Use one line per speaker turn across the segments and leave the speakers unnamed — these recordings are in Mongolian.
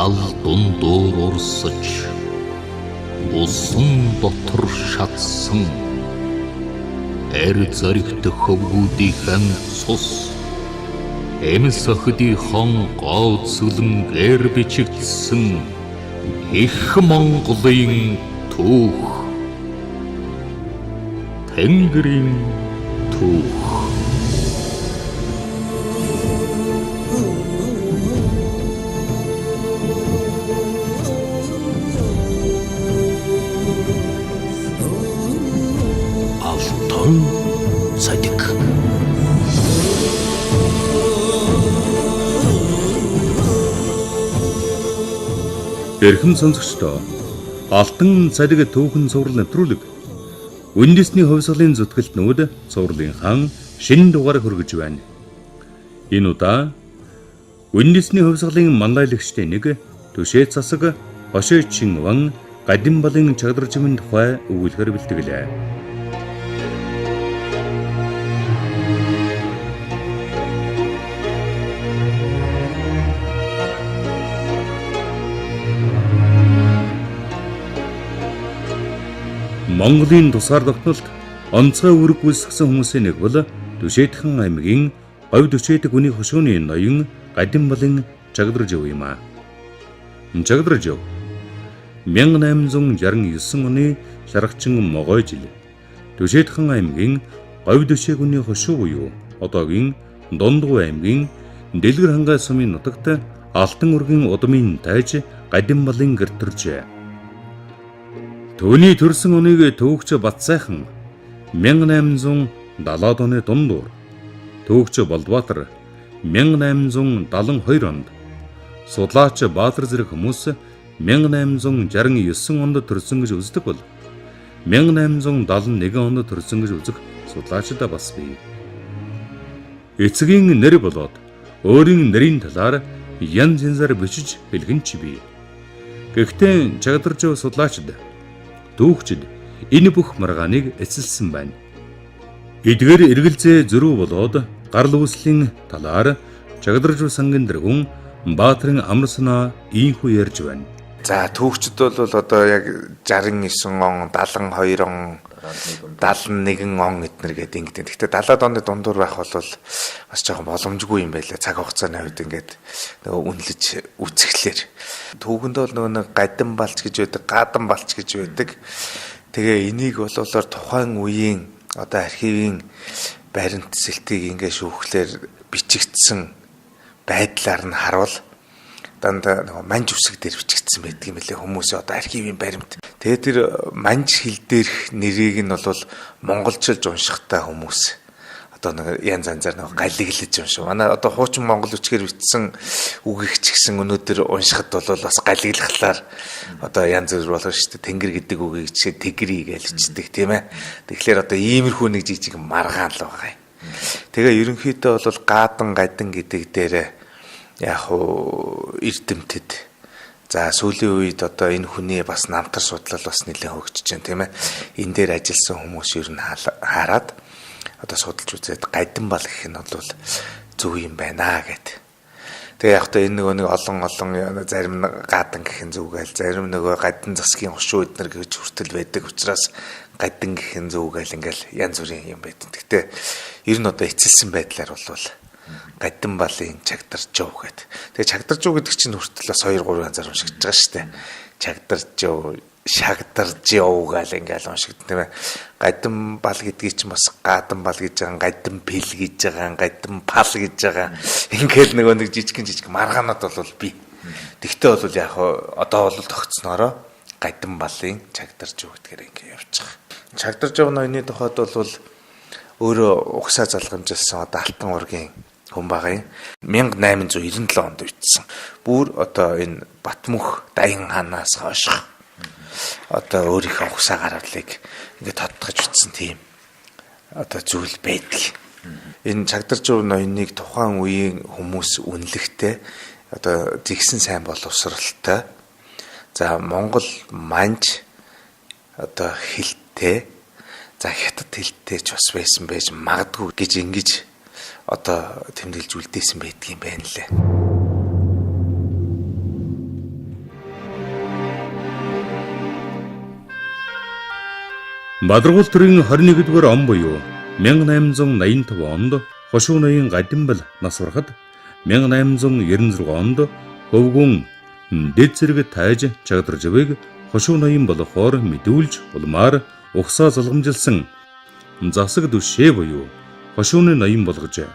Дал дундуур урсаж усан дотор шатсан эр зоригт хөвгүүдийнхэн цус эмс охидынхон gooцлон гэр бичигдсэн их Монголын түүх Тэнгэрийн түүх Алтан цадик Эрхэм сонсогчдоо Алтан цадик түүхэн цуврал нэвтрүүлэг Үндэсний хувьсгалын зүтгэлтнүүд цувралынхан шинэ дугаар хүргэж байна. Энэ удаа Үндэсний хувьсгалын манлайлагчдын нэг Түшээ засаг Хошоо Чинван Гадимбалын чагдарчмын тухай өгүүлбэр бэлтгэлээ. Монголын тусгаар тогтнолд онцгой үүрэг гүйцэтгэсэн хүмүүсийн нэг бол Түшээдхэн аймгийн говь Түшээдэг үний хошууны ноён Гадимбалын Чагдаржив юм а. Чагдаржив 1869 оны шаргачин могой жил Түшээдхэн аймгийн говь Түшээг үний хошуу буюу одоогийн Дундгуй аймгийн Дэлгэр хангай сумын нутагт алтан үргийн удмын тайж Гадимбалын гэртэржээ. Түүний төрсөн оныг төвөгч Батсайхан 1870 оны дундуур, төвөгч Болбаатар 1872 онд, судлаач Баатар зэрэг хүмүүс 1869 онд төрсөн гэж үздэг бол 1871 онд төрсөн гэж үзэх судлаачид бас бий. Эцгийн нэр болоод өөрийн нэрийн талаар янз янзаар бичиж хэлгэн ч бий. Гэхдээ Чагдаржив судлаачид түүхчид энэ бүх маргааныг эцэлсэн байна. Эдгээр эргэлзээ зөрүү болоод гарал үүслийн талаар Чагдаржив сангийн дэргүн Баатарын амарсанаа ийхүү ярьж байна.
За түүхчид бол одоо яг 69 он, 72 он, 71 он эднэр гэдэг ингэдэг. Гэхдээ 70-аад оны дундуур байх бол бас жоохон боломжгүй юм байлаа. Цаг хугацааны хувьд ингээд нөгөө үнэлж үзэхлээр. Түүхэнд бол нөгөө гадин балч гэж байдаг, гадан балч гэж байдаг. Тэгээ энийг болоолоор тухайн үеийн одоо архивын баримт цэлтийг ингээд шүүхлээр бичигдсэн байдлаар нь харуул дандаа нөгөө манж үсэг дээр бичигдсэн байдаг юм лээ хүмүүсийн одоо архивын баримт. Тэгээд тэр манж хэл дээрх нэрийг нь бол монголчилж уншихтаа хүмүүс одоо нэг янз янзаар нэг галиглаж уншив. Манай одоо хуучин монгол үчгээр бичсэн үгийгч гэсэн өнөөдөр уншихад бол бас галиглахлаар одоо янз бүр болно шүү дээ. Тэнгэр гэдэг үгийг жишээ тэгри гэж бичдэг тийм ээ. Тэгэхээр одоо иймэрхүү нэг жижиг маргаан л байгаа юм. Тэгээ ерөнхийдөө бол гадан гадин гэдэг дээрээ яг уу эрдэмтэд за сүүлийн үед одоо энэ хүний бас намтар судлал бас нэлээд хөгжиж байна тийм ээ. Энэ дээр ажилласан хүмүүс ер нь хараад одоо судалж үзээд Гадимбал гэх нь бол зөв юм байна гэд. Тэгээ яг та энэ нэг олон зарим гадан гэх нь зөв гээл зарим нөгөө гадин засгийн хошуу эднэр гэж хүртэл байдаг учраас гадин гэх нь зөв гээл ингээл янз бүрийн юм байдаг. Гэтэ ер нь одоо эцэлсэн байдлаар бол Гадимбалын Чагдаржив гэд. Тэгээ Чагдаржив гэдэг чинь хүртэл бас 2-3 янзаар уншигдж байгаа шүү дээ. Чагдаржив, Шагдаржив гал ингээл уншигдсан тийм ээ. Гадимбал гэдгийг чинь бас Гадамбал гэж байгаа, Гадимпил гэж байгаа, Гадимпал гэж байгаа. Ингээл нөгөө нэг жижиг маргаанууд бол бий. Тэгтээ бол яг одоо бол тогтсноороо Гадимбалын Чагдаржив гэдгээр ингээ явж байгаа. Чагдаржив ноёны тухайд бол өөрөө угсаа залгамжилсан одоо алтан ургийн хүн байгаа юм. 1897 онд үйтсэн. Бүр одоо энэ Батмүх Даян хаанаас хойш одоо өөрийнхөө угсаа гаргалыг ингээд тодтогч утсан тийм одоо зүйл байдаг. Энэ Чагдаржив ноёныг тухайн үеийн хүмүүс үнэлэхдээ одоо зэгсэн сайн боловсралтай. За Монгол манж одоо хэлтэй. За хятад хэлтэй ч бас байсан байж магадгүй гэж ингэж одоо тэмдэглэж үлдээсэн байдгийн байна лээ.
Бадаргуул төрийн 21-р он буюу 1885 онд Хошуу ноён Гадимбал нас барахад 1896 онд хөвгүн дэд зэрэг тайж Чагдаржавыг Хошуу ноён болохоор мэдүүлж улмаар угсаа залгамжилсан засаг дүшээ буюу Хошууны ноён болгожээ.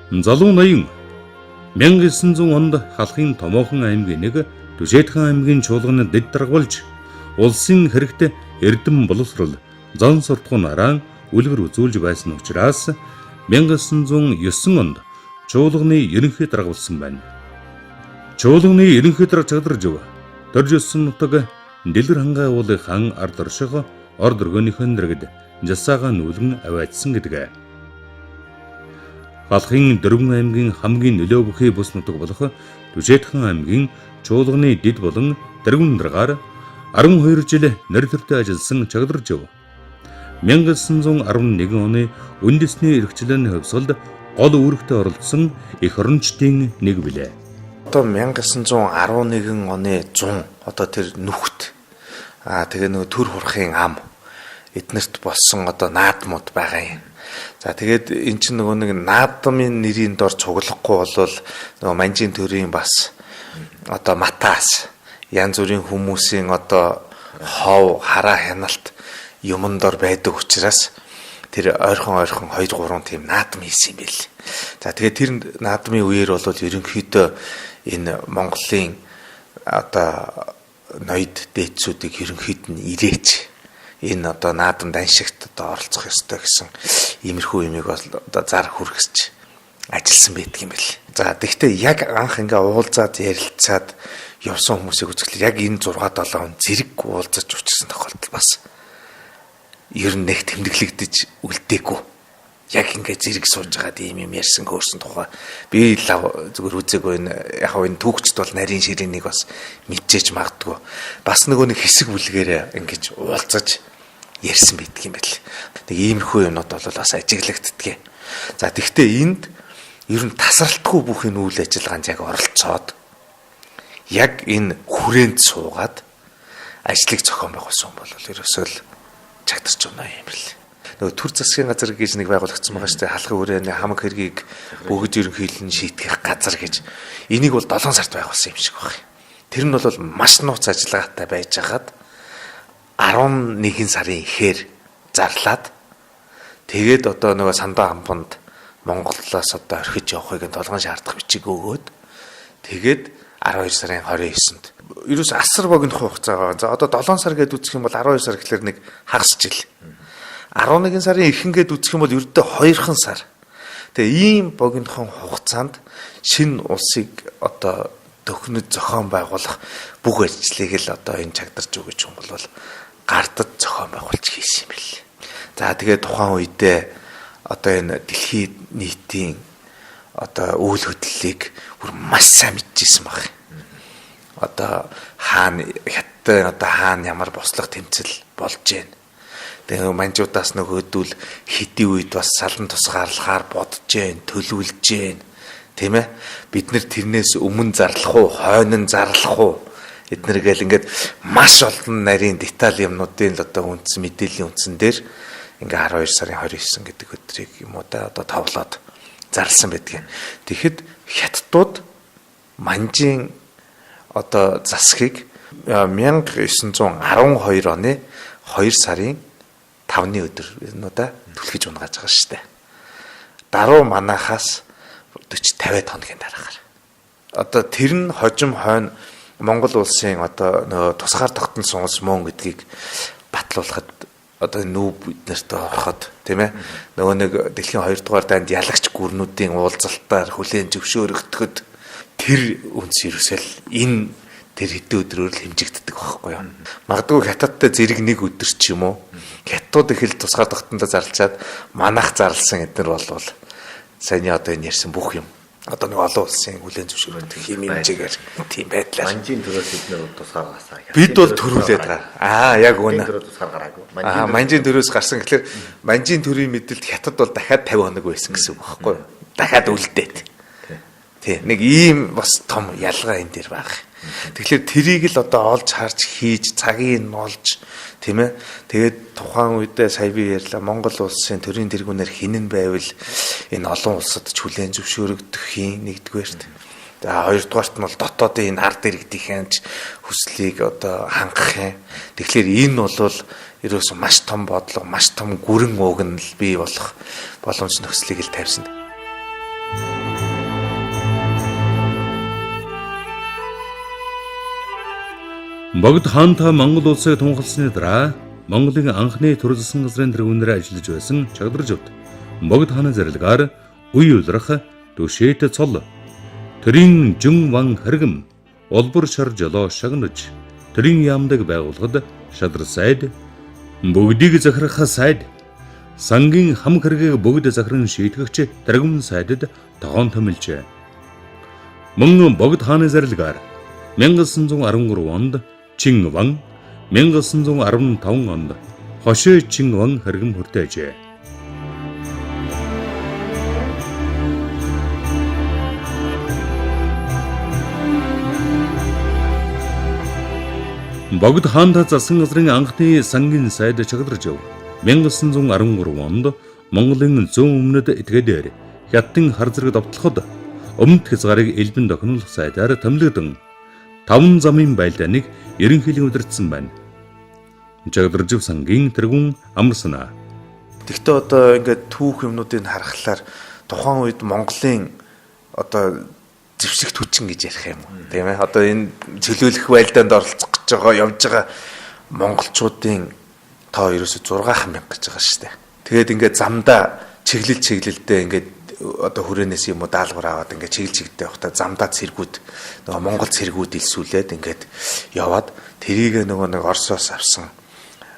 Залуу ноён 1900 онд халахын Томоохон аймгийн нэг Түшээдхэн аймгийн чуулганы дэд даргуулж улсын хэрэгт эрдэм боловсрол зан суртахуун араан үлгэр үзүүлж байсан учраас 1909 онд чуулганы ерөнхий дарга болсон байна. Чуулганы ерөнхий дарга Чагдаржав төрж өссөн нутаг Дэлгэр хангай уулын хан ард орших орд өргөөнийхэн дэргэд жасаагаа нүүлгэн аваадсан гэдэг. Халахын Дөрвөн аймгийн хамгийн нөлөө бүхий бус нутаг болох Түшээдхэн аймгийн чуулганы дэд болон дэргэн даргаар 12 жил нэр төртөө ажилласан Чагдаржав 1911 оны үндэсний эрхчлээний хувьсгалд гол үүрэгтээ оролцсон эх орончдын нэг билээ.
Одоо 1911 оны 100 одоо тэр нүхт тэгээ нөгөө төр хурахын ам эднэрт болсон одоо наадмууд байгаа юм. За тэгээд эн чинь нөгөө нэг наадмын нэрийн дор цуглахгүй болвол нөгөө манжийн төрийн бас одоо матаас янз бүрийн хүмүүсийн одоо хов хараа хяналт юмн дор байдаг учраас тэр ойрхон 2 3 тийм наадам хийсэн юм бэл. За тэгээд тэр наадмын үеэр бол ерөнхийдөө энэ Монголын одоо ноёд дээдсүүдийг ерөнхийд нь ирээч энэ одоо наадам даншигт одоо оролцох ёстой гэсэн иймэрхүү юмыг бол одоо зар хүргэсч ажилласан байдаг юм бэл. За тэгвэл яг анх ингээ уулзаад ярилцаад явсан хүмүүсийг үзэхлээр яг энэ 6-7 он зэрэг уулзаж учирсан тохиолдол бас ер нь нэг тэмдэглэгдэж үлдээгүй. Яг ингээ зэрэг сууж байгаа ийм юм ярьсан хөрсөн тухай би зүгээр үзээгүй яг энэ түүхчд бол нарийн ширээнийг бас мэдчихэж магадгүй. Бас нөгөө нэг хэсэг бүлгээрээ ингэж уулзаж ярьсан байдаг юм байл. Нэг иймэрхүү юмнууд бол бас ажиглагддаг. За тэгвэл энд ер нь тасралтгүй бүх энэ үйл ажиллагаанд яг оролцоод яг энэ хүрээнд суугаад ажлыг зохион байгуулсан бол ерөөсөө л Чагдаржав ноён юм бэл. Нөгөө төр засгийн газар гэж нэг байгуулагдсан байгаа шүү дээ. Халахын хүрээний хамаг хэргийг бүгд ерөнхийлөн шийтгэх газар гэж. Энийг бол 7 сард байгуулсан юм шиг байна. Тэр нь бол маш нууц ажиллагаатай байж хагаад 11 сарын ихээр зарлаад тэгээд одоо нөгөө Сандаа хамбанд Монголоос одоо орхиж явахыг толгойн шаардах бичиг өгөөд тэгээд 12 сарын 29-нд ерөөс асар богино хугацаа. За одоо 7 сар гэдээ үзэх юм бол 12 сар гэхэлэр нэг хагас жил. 11 сарын ихэнгээд үзэх юм бол ердөө 2хан сар. Тэгээ ийм богинохон хугацаанд шинэ улсыг одоо төхнөд зохион байгуулах бүх ажлыг л одоо энэ Чагдаржав гэж юм бол гардад зохион байгуулж хийсэн юм бэл. За тэгээ тухайн үедээ одоо энэ дэлхийн нийтийн одоо үйл хөдлөлийг бүр маш сайн мэдчихсэн баг. Одоо хаана хятад одоо хаана ямар бослох тэмцэл болж байна. Тэгээ манжуудаас нөгөөдөл хэдий үед бас салан тусгаарлахаар бодож जैन, төлөвлөж जैन. Тийм ээ? Бид нэр тэрнээс өмнө зарлах уу, хойно зарлах уу? Эднэргээл ингээд маш олон нарийн деталь юмнуудын л одоо үндсэн мэдээллийн үндсэн дээр ингээ 12 сарын 29 гэдэг өдрийг юм уу да одоо товлоод зарласан байдгийг. Тэгэхэд хятадууд манжийн одоо засгийг 1912 оны 2 сарын 5-ны өдөр юм уу да түлхэж унгааж байгаа шүү дээ. Даруу манахаас 40-50 хоногийн дараагаар. Одоо тэр нь хожим хойно Монгол улсын одоо нөгөө тусгаар тогтносон улс мөн гэдгийг батлуулахад одоо нүүб биднэрт ороход тийм ээ нөгөө нэг дэлхийн 2 дугаар дайнд ялагч гүрнүүдийн уулзалтаар хүлээн зөвшөөрөгдөхөд тэр үнс ерөөсөл энэ тэр хэдэн өдрөөр л хэмжигддэг байхгүй юу. Магадгүй хятадтай зэрэг нэг өдөр ч юм уу хятадууд их л тусгаар тогтнодоо зарлчаад манах зарлсан эднэр болвол саяны одоо энэ ярьсан бүх юм одоо нэг олон улсын хүлээн зөвшөөрөлт хэмжээгээр тийм байдлаар
манжийн төрөөс эднэр тусгааргаасаа
бид бол төрүүлээд байгаа. Яг үнэ.
Тусгаар гараагүй.
Манжийн төрөөс гарсан гэхэлэр манжийн төрийн мэдэлд хятад бол дахиад 50 хоног байсан гэсэн үг байхгүй юу? Дахиад үлдээд. Тий. Нэг ийм бас том ялгаа энэ дээр баг. Тэгэхээр тэрийг л одоо олж харж хийж цагийг нь олж тийм ээ. Тэгээд тухайн үедээ сая би ярьлаа Монгол улсын төрийн тэргүүнээр хинэн байвал энэ олон улсад ч хүлээн зөвшөөрөгдөх юм нэгдүгээрт. За хоёрдугаарт нь бол дотоодын энэ ард иргэдийнхэн ч хүслийг одоо хангах юм. Тэгэхээр энэ бол ерөөсөө маш том бодлого, маш том гүрэн уугнал бий болох боломж нөхцөлийг л тавьсан.
Богд хаантай Монгол улсыг тунхагласны дараа Монголын анхны төрөл засгийн газрын тэргүүнээр ажиллаж байсан Чагдржавд Богд хааны зарилгаар үе улрах түшээт цол тэрийн жин ван хэргэм олбор шар жолоо шагнаж тэрийн яамдаг байгууллагад шадар сайд бүгдийг захирах сайд сангийн хам хэргийг бүгд захиран шийтгэгч тэргүүн сайдад тоон томилжээ. Мөн Богд хааны зарилгаар 1913 онд Чин Ван 1915 онд Хошоо Чин Ван хэргэм хүртээжээ. Богд хаантай засгийн газрын анхны сангийн сайд Чагдржав 1913 онд Монголын зүүн өмнөд этгээдээр хятадын хар зэрэг довтлоход өмнөд хязгаарыг элбэн тохиолох сайдаар томилогдсон 5 замын байлдааныг ерөнхийдөө удирдсан байна. Чагдржав сангийн тэргүүн амарсана.
Тэгтээ одоо ингээд түүх юмнуудыг харахаар тухайн үед Монголын одоо зэвсэгт хүчин гэж ярих юм уу? Тийм ээ. Одоо энэ чөлөөлөх байлдаанд оролцох гэж байгаа явж байгаа монголчуудын тоо ерөөсө 6,000 гэж байгаа шүү дээ. Тэгээд ингээд замдаа чиглэлдээ ингээд одоо хүрээнээс юм уу даалгавар аваад ингээд чиглэлдээ явахдаа замдаа цэргүүд нөгөө монгол цэргүүд илсүүлээд ингээд яваад тэрийг нөгөө нэг Оросоос авсан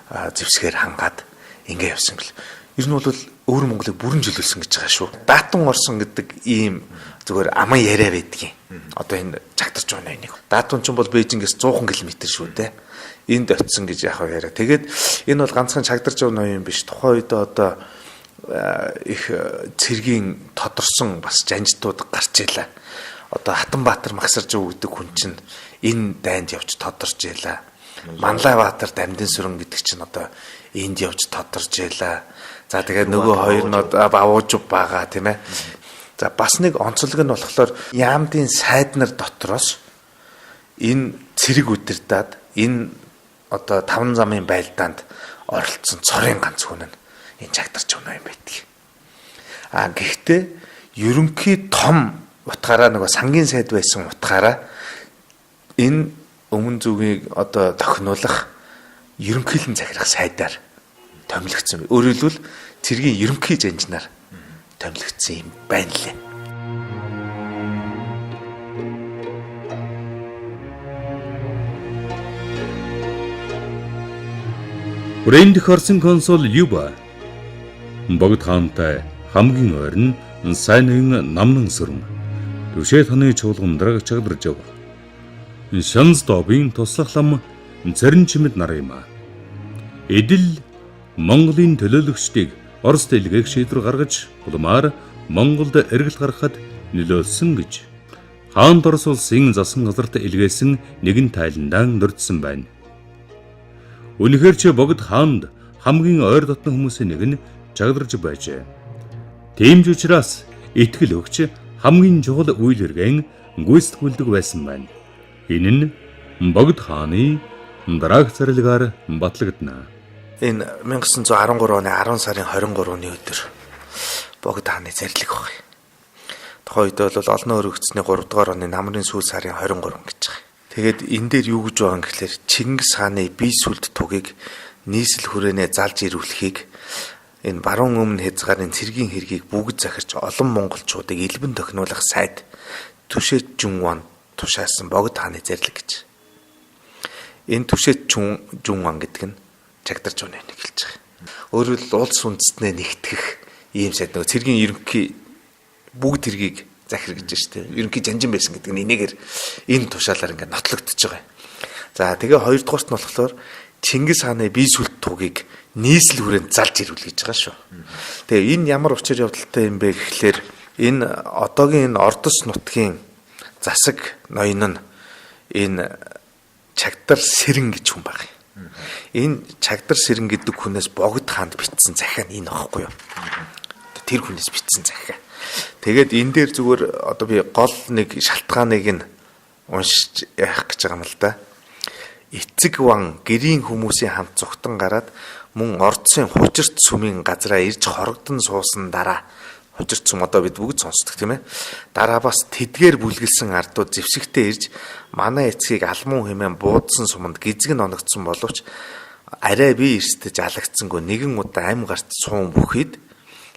зэвсгээр хангаад ингээд явсан гэл. Ер нь бол өөр Монголыг бүрэн чөлөөлсөн гэж байгаа шүү. Даатун орсон гэдэг ийм зүгээр аман яриа байдгийн. Одоо энэ Чагдрж байна нэг. Даатун ч бол Бээжингээс 100 км шүү дээ. Энд очисон гэж яхаа яриа. Тэгээд энэ бол ганцхан Чагдрж ноён биш. Тухайн үед одоо их цэргийн тодорсон бас жанжтууд гарч илаа. Одоо Хатанбаатар Магсаржуу гэдэг хүн чинь энэ дайнд явж тодорж илаа. Манлайбаатар Дамдын сүрэн гэдэг чинь одоо энд явж тодорж илаа. За тэгээд нөгөө хоёр нь бавуужув байгаа тийм ээ. За бас нэг онцлог нь болохоор яамдын сайд нар дотроос энэ цэрэг удирдаад энэ одоо 5 замын байлдаанд оролцсон цорын ганц хүн нь энэ Чагдрж байна юм байдаг. Гэхдээ ерөнхий том утгаараа нөгөө сангийн сайд байсан утгаараа энэ өмнө зүгийг одоо тохиолох ерөнхийлөн захирах сайдаар томилогдсон. Өөрөөр хэлбэл цэргийн ерөнхий жанжнаар томилогдсон юм байна лээ.
Хүрээнд дэх Орсын консул Юба Богд хаантай хамгийн ойрн сайнын намнан сүрэн түшээ таны чуулган Чагдрж яв. Шанс добын туслах лам зарим чимэд нар юм. Эдэл Монголын төлөөлөгчдийг Орос дэлгээх шийдвэр гаргаж улмаар Монголд эргэл гаргахад нөлөөлсөн гэж хаанд Орос улсын засгийн газарт илгээсэн нэгэн тайландаан дурдсан байна. Үнэхээр ч Богд хаанд хамгийн ойр дотны хүмүүсийн нэг нь Чагдрж байжээ. Тийм ч учраас итгэл өгч хамгийн чухал үйл хэргийн гүйцэтгүүлдэг байсан байна. Энэ нь Богд хааны дараах зарилгаар батлагдана.
Энэ 1913 оны 10 сарын 23-ны өдөр Богд хааны зарилэг баг. Тухайн үед бол олон өргөцсөний 3 дугаар оны намрын сүүл сарын 23 гэж байгаа. Тэгээд энэ дээр юу гэж байгаа юм гэхээр Чингис хааны бие сүлд тугийг нийслэл хүрээнээ залж ирүүлэхийг энэ баруун өмнө хязгаарын цэргийн хэргийг бүгд захирч олон монголчуудыг элбэн тохиолох сайд Түшээт Жунван тушаасан Богд хааны зарилэг гэж. Энэ Түшээт Жунван гэдэг нь Чагдрж байна гэж хэлж байгаа. Өөрөөр хэлбэл улс үндэстнээ нэгтгэх ийм сайд нөгөө цэргийн ерөнхий бүгд хэргийг захир гэж байна шүү дээ. Ерөнхий жанжин байсан гэдэг нь энэгээр энэ тушаалаар ингээд нотлогдож байгаа юм. За тэгээ хоёрдугаарт нь болохоор Чингис хааны бие сүлд тугийг нийслэл хүрээнд залж ирүүл гэж байгаа шүү. Тэгээ энэ ямар учир явдалтай юм бэ гэхлээр Энэ одоогийн энэ Ордос нутгийн засаг ноён нь энэ Чагдар Сэрэн гэж хүн баг. Энэ Чагдар Сэрэн гэдэг хүнээс Богд хаанд бичсэн захиа нь энэ аахгүй юу? Тэр хүнээс бичсэн захиа. Тэгээд энэ дээр зүгээр одоо би гол нэг шалтгааныг нь уншиж яах гэж байгаа юм л да. Эцэг ван гэрийн хүмүүсийн хамт зүгтэн гараад мөн ордсын хужирт сүмийн газраа ирж хорогдон суусан дараа хужирт сүм одоо бид бүгд сонсдог тийм ээ. Дараа бас тэдгээр бүлгэлсэн ардууд зэвсэгтээ ирж манай эцгийг алмуу хэмээн буудсан суманд гизэг нь оногдсон боловч арай би эрстэж алагдсангүй нэгэн удаа ам гарт суун бүхэд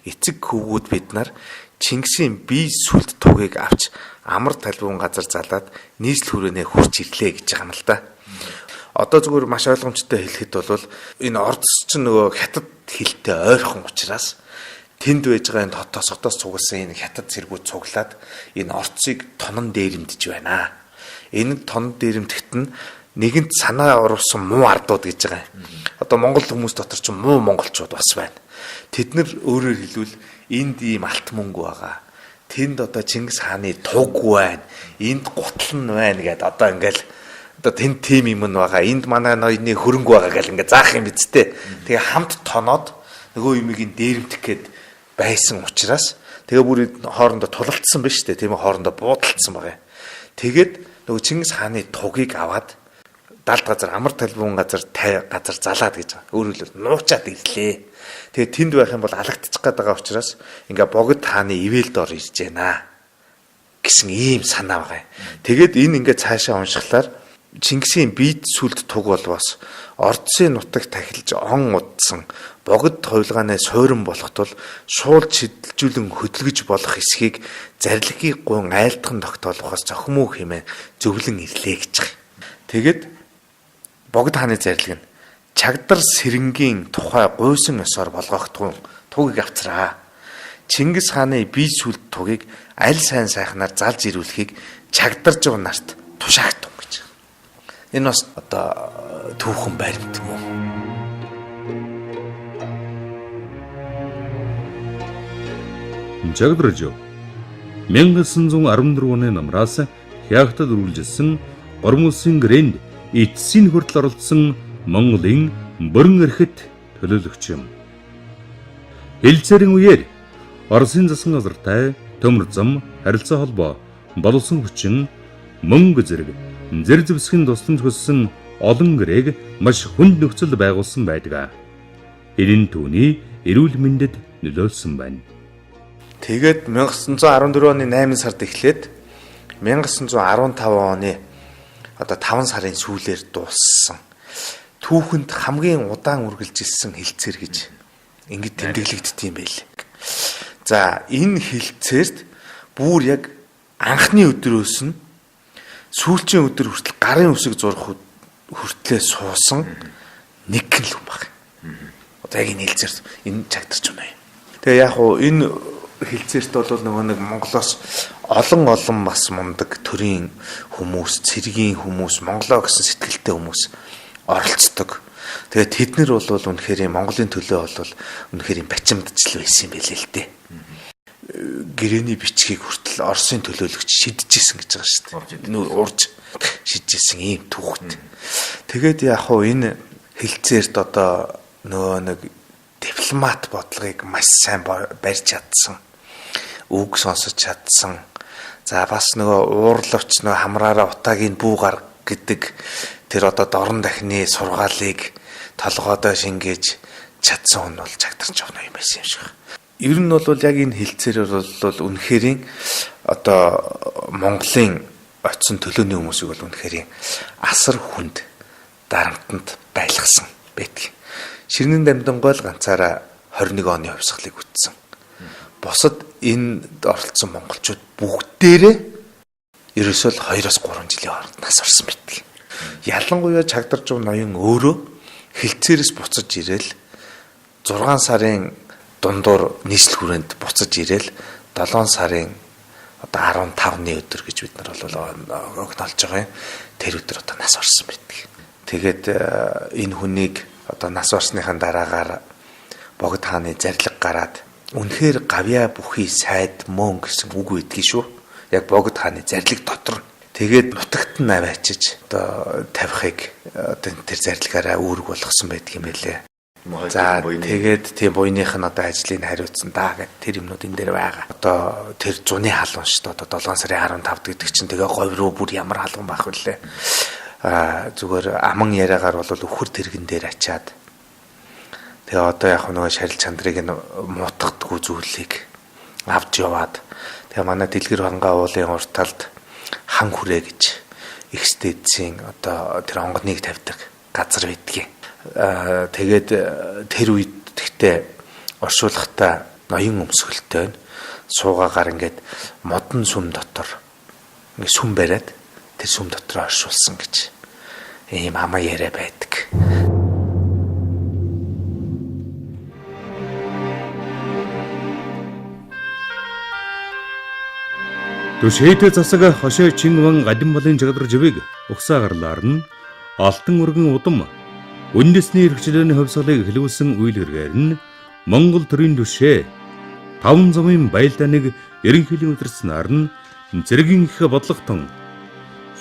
эцэг хөвгүүд бид нар Чингисийн бие сүлд тугийг авч амар талбун газар залаад нийслэл хүрээнээ хурч ирлээ гэж байгаа юм л да. Одоо зүгээр маш ойлгомжтой хэлэхэд бол энэ Ордос ч нөгөө хятад хэлтэй ойрхон учраас тэнд байж байгаа энэ хотоос цугласан энэ хятад зэргүүд цуглаад энэ Ордсыг тонон дээрэмдэж байна. Энэ тонон дээрэмдэхт нь нэгэнт санаа оруулсан муу ардууд гэж байгаа. Одоо Монгол хүмүүс дотор ч муу монголчууд бас байна. Тэд нар өөрөөр хэлбэл энд ийм алт мөнгө байгаа. Тэнд одоо Чингис хааны туг байна. Энд гутал нь байна гэдэг одоо ингээл одоо тэнд тим юм байгаа. Энд манай ноёны хөрөнгө байгаа гэл ингээ заах юм биз дээ. Тэгээ хамт тоноод нөгөө юмыг дээрэмдэх гээд байсан учраас тэгээ бүр хоорондоо тулалдсан ба штэ. Тийм хоорондоо буудалцсан байгаа. Тэгээд нөгөө Чингис хааны тугийг аваад далд газар амар талбун газар залаад гэж байгаа. Өөрөөр хэлбэл нуучаад ирлээ. Тэгээ тэнд байх юм бол алагдчих гээд байгаа учраас ингээ Богд хааны ивэл дор ирж байна гэсэн ийм санаа байгаа. Тэгээд энэ ингээ цаашаа уншихлаар Чингисийн биед сүлд туг бол бас Ордсын нутагт тахилж он удсан Богд хувилгааны суурин болох тул шуул чидэлжүүлэн хөдөлгөж болох эсхийг зарилгыг гун айлтхан тогтоолохоос зохимоо хэмээн зөвлөн ирлээ гэж байгаа. Тэгээд Богд хааны зарилга нь Чагдар Сэрэнгийн тухай гуйсан ёсоор болгох тугийг авцраа. Чингис хааны бие сүлд тугийг аль сайн сайхнаар залж ирүүлэхийг Чагдарж байгаа нарт тушаагтун гэж. Энэ бас одоо түүхэн баримт юм уу?
Чагдарж 1914 оны намраас хягтад үргэлжилсэн Гормулсын гэрээнд эцсийн хүртэл оролцсон Монголын бүрэн эрхэт төлөөлөгч юм. Хэлцээрийн үеэр Оросын засгийн газартай төмөр зам, харилцаа холбоо, боловсон хүчин, мөнгө зэрэг зэр зэвсгийн тусламж хүссэн олон гэрээг маш хүнд нөхцөл байгуулсан байдаг. Энэ түүний эрүүл мэндэд нөлөөлсөн байна.
Тэгээд 1914 оны 8 сард эхлээд 1915 оны одоо 5 сарын сүүлээр дууссан. Түүхэнд хамгийн удаан үргэлжилсэн хэлцээр гэж ингэж тэмдэглэгддэг юм байл. За энэ хэлцээрт бүр яг анхны өдрөөс нь сүүлчийн өдөр хүртэл гарын үсэг зурх хүртлээр суусан нэг л юм баг. Одоо яг энэ хэлцээр энэ Чагдарч байна. Тэгээ яг уу энэ хэлцээрт бол нөгөө нэг Монголоос олон бас мундаг төрийн хүмүүс, цэргийн хүмүүс, Монголоо гэсэн сэтгэлтэй хүмүүс оролцдог. Тэгээд тэд нар бол үнэхээр Монголын төлөө бол үнэхээр бачимдчил байсан юм байлээ л дээ. Гэрээний бичгийг хүртэл Оросын төлөөлөгч шидчихсэн гэж байгаа шүү дээ. Нүүр урж шидчихсэн ийм түүхт. Тэгээд яг хуу энэ хэлцээрт одоо нөгөө нэг дипломат бодлогыг маш сайн барьж чадсан. Үг сонсож чадсан. За бас нөгөө уурлавч нөгөө хамраараа утаагийн бүү гар гэдэг тэр одоо дорн дахны сургаалыг толгоодоо шингээж чадсан хүн бол Чагдарч явна юм байсан юм шиг. Ер нь бол яг энэ хэлцээрээр бол үнэхэрийн одоо Монголын очисон төлөөний хүмүүсийг бол үнэхэрийн асар хүнд дарамтанд байлгасан байдаг. Ширнэн дамдангой л ганцаараа 21 оны хувьсгалыг үтсэн. Бусад энд оролцсон монголчууд бүгдээрээ ерөөсөө л 2-3 жилийн хооронд нас орсон байдаг. Ялангуяа Чагдарч ноён өөрөө хэлцээрээс буцаж ирээл 6 сарын дундуур нийслэл хүрээнд буцаж ирээл 7 сарын одоо 15-ны өдөр гэж бид нар бол огнолж байгаа юм. Тэр өдөр одоо нас орсон байдаг. Тэгээд энэ хүнийг одоо нас орсныхаа дараагаар Богд хааны зарлиг гараад үнэхээр гавья бүхий сайд мөн гэсэн үг байдгийг шүү. Яг богд хааны зарлиг дотор. Тэгээд нутагт нь аваачиж одоо тавихыг одоо тэр зарлагаараа үүрэг болгосон байдаг юм байлээ. За тэгээд тийм буйных нь одоо ажлыг хариуцсан даа гэд тэр юмнууд энэ дээр байгаа. Одоо тэр зуны халуун шүү дээ. Одоо 7 сарын 15 гэдэг чинь тэгээ говь руу бүр ямар халуун байх вүлээ. Зүгээр аман яриагаар бол өхөр тэргэн дээр ачаад тэгээ одоо яг нөгөө шарил чандрыг нь мутгадгүй зүйлийг авч яваад тэгээ манай дэлгэр хангаа уулын урт талд хан хүрээ гэж экстэдсийн одоо тэр онгоныг тавьдаг газар байдгийг. Тэгээд тэр үед тэгтээ оршуулгахдаа ноён өмсгөлтэй суугаагаар ингээд модон сүм дотор ингээд сүм бариад тэр сүм дотор оршуулсан гэж ийм амаа яриа байдаг.
Төшөөтэй засаг хошоо Чингван Гадимбалын жагдар живийг угсаа гарлаар нь алтан өргөн удам үндэсний эрхчлөөний хувьсгалыг эхлүүлсэн үйл хэргээр нь Монгол төрийн түшээ 5 замын байлдааныг ерөнхийдөө өдөрснаар нь зэргийн их бодлоготон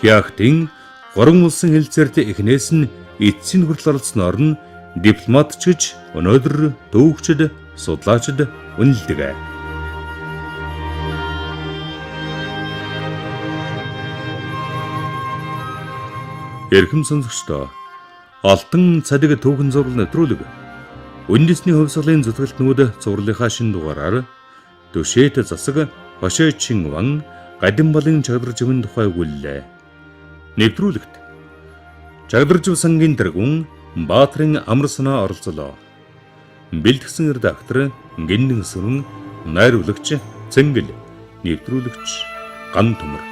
хяахтын 3 улсын хэлцээрт эхнээс нь эцсийн хүртэл оролцсноор нь дипломатчж өнөөдөр дүүгчд судлаачд үнэлдэг. Эрхэм сонсогчдоо Алтан цадиг түүхэн зураг нэвтрүүлэг үндэсний хувьсгалын зүтгэлтнүүд зурлынхаа шин дугаараар Төшөөт засаг хошоо Чингван Гадимбалын жагдар живийн тухай өгүүллээ. Нэвтрүүлэгт жагдар жив сангийн тэргүүн Баатрин амар санаа оролцолоо. Бэлтгэсэн редактор Гиндэн Сүрэн, найруулагч Цэнгэл, нэвтрүүлэгч Ган Төмөр.